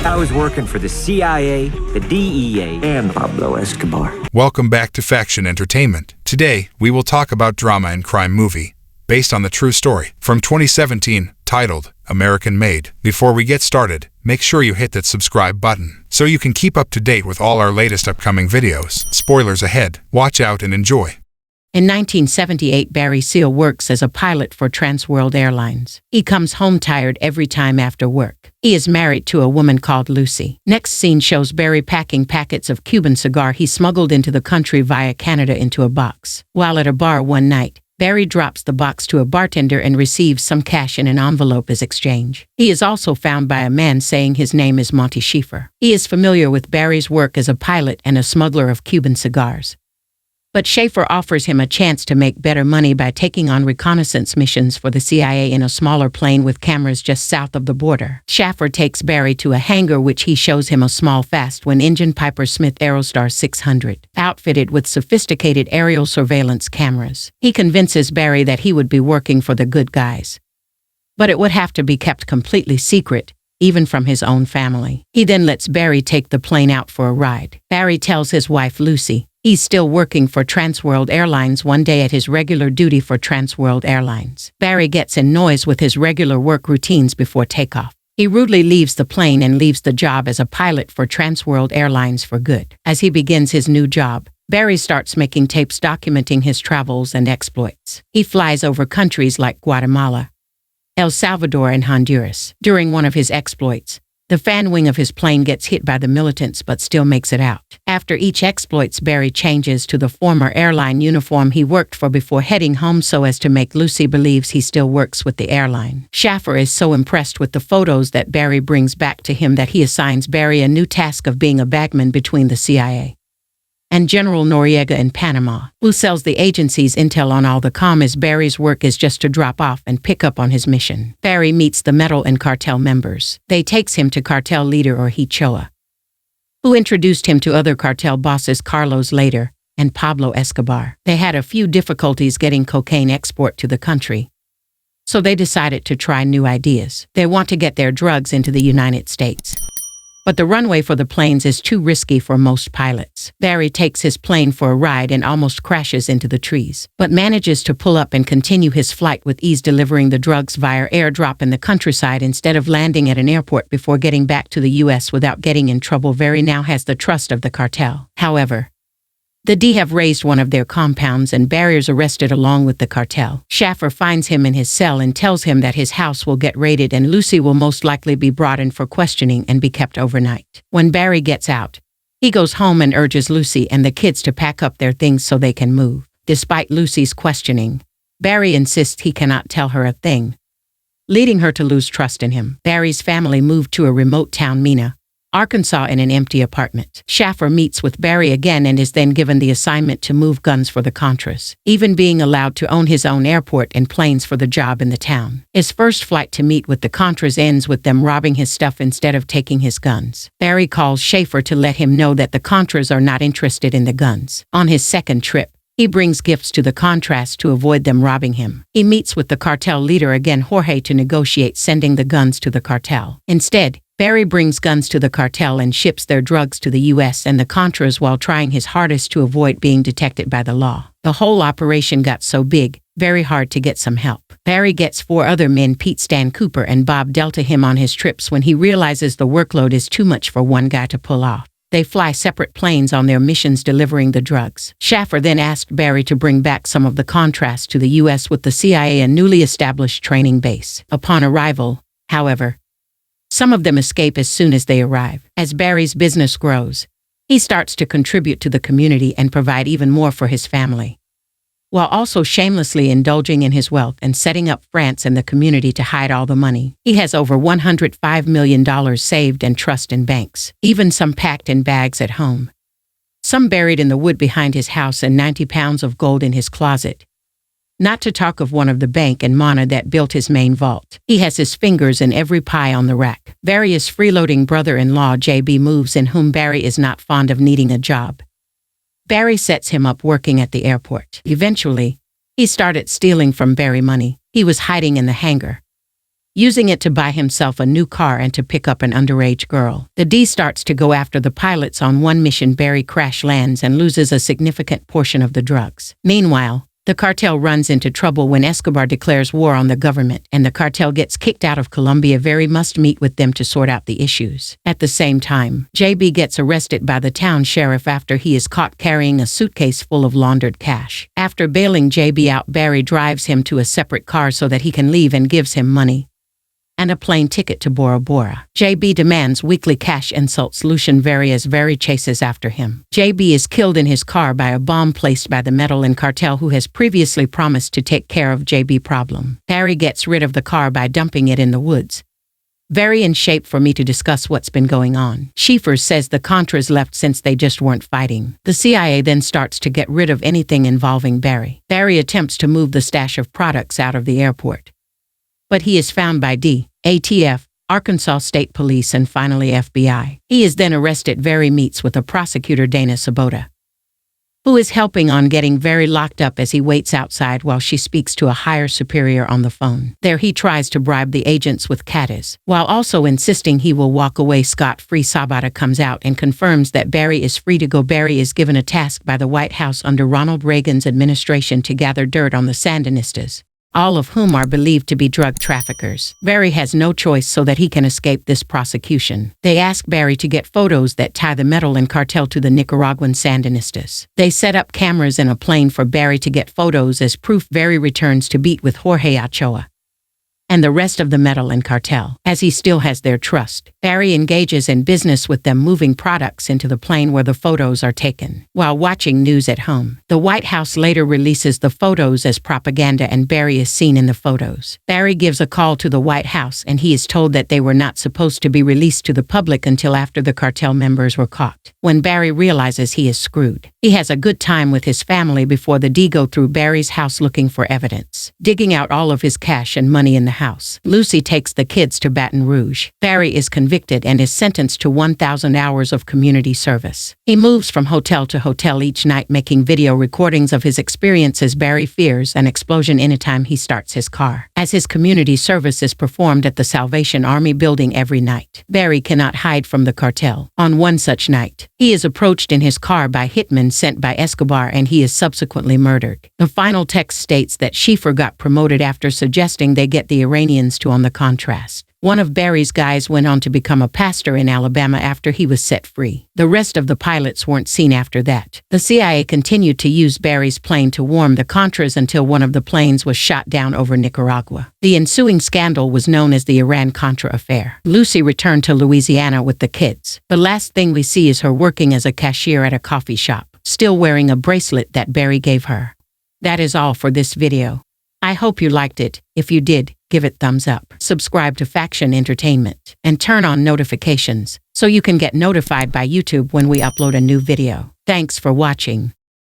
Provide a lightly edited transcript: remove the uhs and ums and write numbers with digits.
I was working for the CIA, the DEA, and Pablo Escobar. Welcome back to Faction Entertainment. Today, we will talk about drama and crime movie, based on the true story, from 2017, titled American Made. Before we get started, make sure you hit that subscribe button, so you can keep up to date with all our latest upcoming videos. Spoilers ahead. Watch out and enjoy. In 1978, Barry Seal works as a pilot for Trans World Airlines. He comes home tired every time after work. He is married to a woman called Lucy. Next scene shows Barry packing packets of Cuban cigar he smuggled into the country via Canada into a box. While at a bar one night, Barry drops the box to a bartender and receives some cash in an envelope as exchange. He is also found by a man saying his name is Monty Schieffer. He is familiar with Barry's work as a pilot and a smuggler of Cuban cigars. But Schaefer offers him a chance to make better money by taking on reconnaissance missions for the CIA in a smaller plane with cameras just south of the border. Schaefer takes Barry to a hangar which he shows him a small fast-twin-engine Piper Smith Aerostar 600, outfitted with sophisticated aerial surveillance cameras. He convinces Barry that he would be working for the good guys, but it would have to be kept completely secret, even from his own family. He then lets Barry take the plane out for a ride. Barry tells his wife Lucy he's still working for Trans World Airlines one day at his regular duty for Trans World Airlines. Barry gets in noise with his regular work routines before takeoff. He rudely leaves the plane and leaves the job as a pilot for Trans World Airlines for good. As he begins his new job, Barry starts making tapes documenting his travels and exploits. He flies over countries like Guatemala, El Salvador, and Honduras. During one of his exploits, the fan wing of his plane gets hit by the militants but still makes it out. After each exploits, Barry changes to the former airline uniform he worked for before heading home so as to make Lucy believes he still works with the airline. Schaefer is so impressed with the photos that Barry brings back to him that he assigns Barry a new task of being a bagman between the CIA and General Noriega in Panama, who sells the agency's intel on all the comm, as Barry's work is just to drop off and pick up on his mission. Barry meets the metal and cartel members. They takes him to cartel leader Ochoa, who introduced him to other cartel bosses Carlos later and Pablo Escobar. They had a few difficulties getting cocaine export to the country, so they decided to try new ideas. They want to get their drugs into the United States, but the runway for the planes is too risky for most pilots. Barry takes his plane for a ride and almost crashes into the trees, but manages to pull up and continue his flight with ease, delivering the drugs via airdrop in the countryside instead of landing at an airport before getting back to the U.S. without getting in trouble. Barry now has the trust of the cartel. However, the D have raised one of their compounds and Barry's arrested along with the cartel. Schaefer finds him in his cell and tells him that his house will get raided and Lucy will most likely be brought in for questioning and be kept overnight. When Barry gets out, he goes home and urges Lucy and the kids to pack up their things so they can move. Despite Lucy's questioning, Barry insists he cannot tell her a thing, leading her to lose trust in him. Barry's family moved to a remote town, Mena, Arkansas, in an empty apartment. Schaefer meets with Barry again and is then given the assignment to move guns for the Contras, even being allowed to own his own airport and planes for the job in the town. His first flight to meet with the Contras ends with them robbing his stuff instead of taking his guns. Barry calls Schaefer to let him know that the Contras are not interested in the guns. On his second trip, he brings gifts to the Contras to avoid them robbing him. He meets with the cartel leader again, Jorge, to negotiate sending the guns to the cartel. Instead, Barry brings guns to the cartel and ships their drugs to the U.S. and the Contras while trying his hardest to avoid being detected by the law. The whole operation got so big, very hard to get some help. Barry gets 4 other men, Pete, Stan Cooper, and Bob Dell, to him on his trips when he realizes the workload is too much for one guy to pull off. They fly separate planes on their missions delivering the drugs. Schaefer then asked Barry to bring back some of the Contras to the U.S. with the CIA a newly established training base. Upon arrival, however, some of them escape as soon as they arrive. As Barry's business grows, he starts to contribute to the community and provide even more for his family, while also shamelessly indulging in his wealth and setting up France and the community to hide all the money. He has over $105 million saved and trust in banks, even some packed in bags at home, some buried in the wood behind his house, and 90 pounds of gold in his closet. Not to talk of one of the bank in Mana that built his main vault. He has his fingers in every pie on the rack. Barry's freeloading brother-in-law JB moves in, whom Barry is not fond of needing a job. Barry sets him up working at the airport. Eventually, he started stealing from Barry money he was hiding in the hangar, using it to buy himself a new car and to pick up an underage girl. The D starts to go after the pilots on one mission. Barry crash lands and loses a significant portion of the drugs. Meanwhile, the cartel runs into trouble when Escobar declares war on the government, and the cartel gets kicked out of Colombia. Barry must meet with them to sort out the issues. At the same time, JB gets arrested by the town sheriff after he is caught carrying a suitcase full of laundered cash. After bailing JB out, Barry drives him to a separate car so that he can leave and gives him money and a plane ticket to Bora Bora. JB demands weekly cash, insults Lucian Very as Very chases after him. JB is killed in his car by a bomb placed by the Medellin cartel, who has previously promised to take care of JB problem. Barry gets rid of the car by dumping it in the woods. Very in shape for me to discuss what's been going on. Schieffer says the Contras left since they just weren't fighting. The CIA then starts to get rid of anything involving Barry. Barry attempts to move the stash of products out of the airport, but he is found by D, ATF, Arkansas State Police, and finally FBI. He is then arrested. Very meets with a prosecutor, Dana Sabota, who is helping on getting Very locked up as he waits outside while she speaks to a higher superior on the phone. There he tries to bribe the agents with catas, while also insisting he will walk away scot-free. Sabota comes out and confirms that Barry is free to go. Barry is given a task by the White House under Ronald Reagan's administration to gather dirt on the Sandinistas, all of whom are believed to be drug traffickers. Barry has no choice so that he can escape this prosecution. They ask Barry to get photos that tie the Medellin cartel to the Nicaraguan Sandinistas. They set up cameras in a plane for Barry to get photos as proof. Barry returns to beat with Jorge Ochoa and the rest of the Medellin cartel, as he still has their trust. Barry engages in business with them, moving products into the plane where the photos are taken. While watching news at home, the White House later releases the photos as propaganda, and Barry is seen in the photos. Barry gives a call to the White House, and he is told that they were not supposed to be released to the public until after the cartel members were caught. When Barry realizes he is screwed, he has a good time with his family before the D go through Barry's house looking for evidence, digging out all of his cash and money in the house. Lucy takes the kids to Baton Rouge. Barry is convicted and is sentenced to 1,000 hours of community service. He moves from hotel to hotel each night, making video recordings of his experiences. Barry fears an explosion anytime he starts his car, as his community service is performed at the Salvation Army building every night. Barry cannot hide from the cartel. On one such night, he is approached in his car by hitmen sent by Escobar, and he is subsequently murdered. The final text states that Schieffer got promoted after suggesting they get the Iranians to on the contrast. One of Barry's guys went on to become a pastor in Alabama after he was set free. The rest of the pilots weren't seen after that. The CIA continued to use Barry's plane to warn the Contras until one of the planes was shot down over Nicaragua. The ensuing scandal was known as the Iran-Contra affair. Lucy returned to Louisiana with the kids. The last thing we see is her working as a cashier at a coffee shop, still wearing a bracelet that Barry gave her. That is all for this video. I hope you liked it. If you did, give it thumbs up. Subscribe to Faction Entertainment and turn on notifications so you can get notified by YouTube when we upload a new video. Thanks for watching.